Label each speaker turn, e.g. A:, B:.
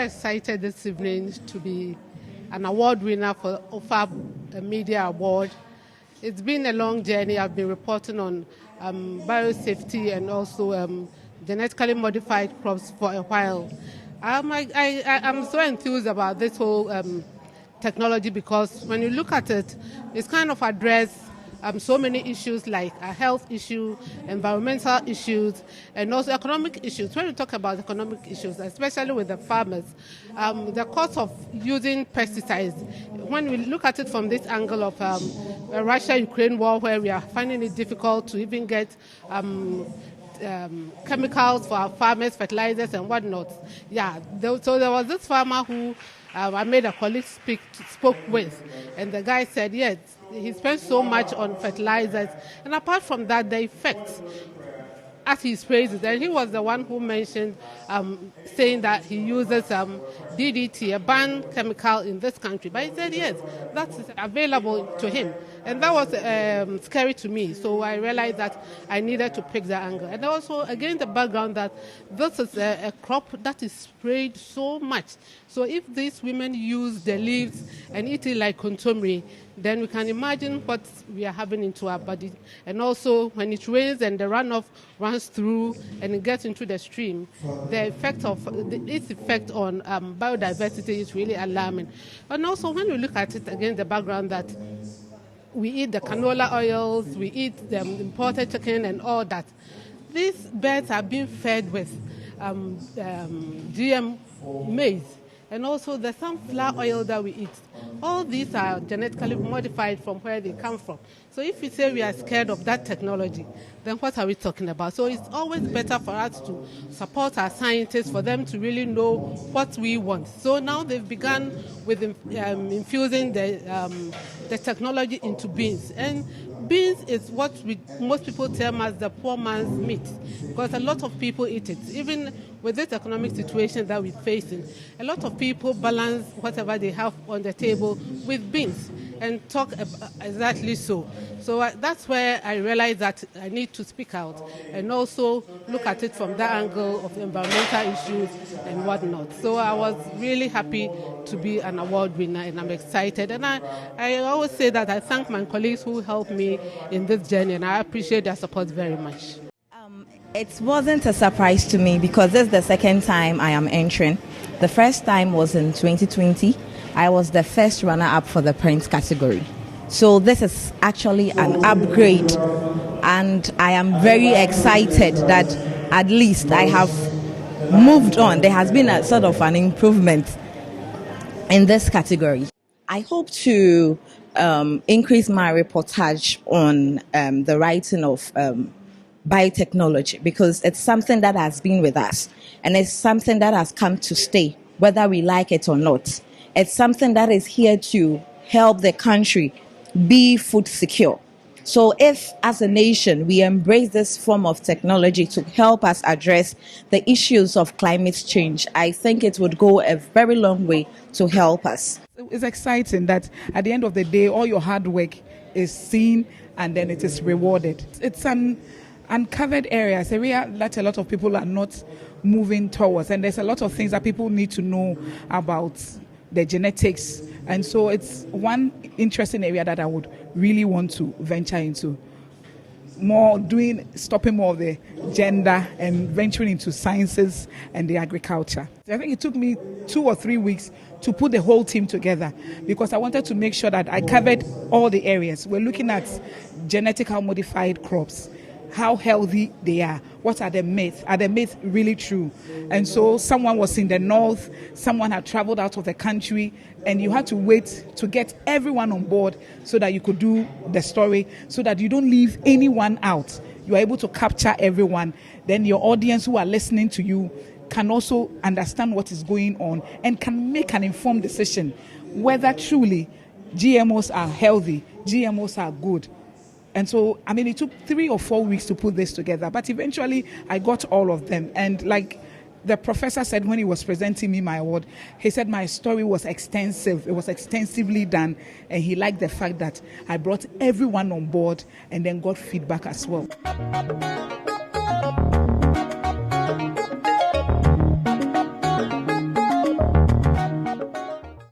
A: Excited this evening to be an award winner for Ofab Media Award. It's been a long journey. I've been reporting on biosafety and also genetically modified crops for a while. I'm so enthused about this whole technology because when you look at it, it's kind of addressed so many issues like a health issue, environmental issues, and also economic issues. When we talk about economic issues, especially with the farmers, the cost of using pesticides, when we look at it from this angle of Russia-Ukraine war, where we are finding it difficult to even get chemicals for our farmers, fertilizers and whatnot. So there was this farmer who I made a colleague spoke with, and the guy said, yes, he spent so much on fertilizers, and apart from that, the effects, as he praises, and he was the one who mentioned saying that he uses DDT, a banned chemical in this country. But he said, yes, that's available to him. And that was scary to me. So I realized that I needed to pick the angle. And also, again, the background that this is a crop that is sprayed so much. So if these women use the leaves and eat it like contumely, then we can imagine what we are having into our body. And also, when it rains and the runoff runs through and it gets into the stream, the effect of its effect on biodiversity is really alarming. And also, when we look at it again, the background that we eat the canola oils, we eat the imported chicken and all that. These birds are being fed with GM maize and also the sunflower oil that we eat. All these are genetically modified from where they come from. So if we say we are scared of that technology, then what are we talking about? So it's always better for us to support our scientists, for them to really know what we want. So now they've begun with infusing the technology into beans. And beans is what most people term as the poor man's meat, because a lot of people eat it. Even with this economic situation that we're facing, a lot of people balance whatever they have on the table with beans and talk exactly so. So that's where I realized that I need to speak out and also look at it from that angle of environmental issues and whatnot. So I was really happy to be an award winner, and I'm excited. And I always say that I thank my colleagues who helped me in this journey, and I appreciate their support very much.
B: It wasn't a surprise to me because this is the second time I am entering. The first time was in 2020. I was the first runner-up for the print category. So this is actually an upgrade, and I am very excited that at least I have moved on. There has been a sort of an improvement in this category. I hope to increase my reportage on the writing of biotechnology, because it's something that has been with us and it's something that has come to stay, whether we like it or not. It's something that is here to help the country be food secure. So if, as a nation, we embrace this form of technology to help us address the issues of climate change, I think it would go a very long way to help us.
C: It's exciting that at the end of the day, all your hard work is seen and then it is rewarded. It's an uncovered area, it's an area that a lot of people are not moving towards, and there's a lot of things that people need to know about the genetics, and so it's one interesting area that I would really want to venture into. Stopping more of the gender and venturing into sciences and the agriculture. I think it took me 2 or 3 weeks to put the whole team together because I wanted to make sure that I covered all the areas. We're looking at genetically modified crops, how healthy they are, what are the myths, are the myths really true? And so someone was in the north, someone had traveled out of the country, and you had to wait to get everyone on board so that you could do the story, so that you don't leave anyone out. You are able to capture everyone. Then your audience who are listening to you can also understand what is going on and can make an informed decision whether truly GMOs are healthy, GMOs are good. And so, it took 3 or 4 weeks to put this together, but eventually I got all of them. And like The professor said when he was presenting me my award, he said my story was extensive. It was extensively done. And he liked the fact that I brought everyone on board and then got feedback as well.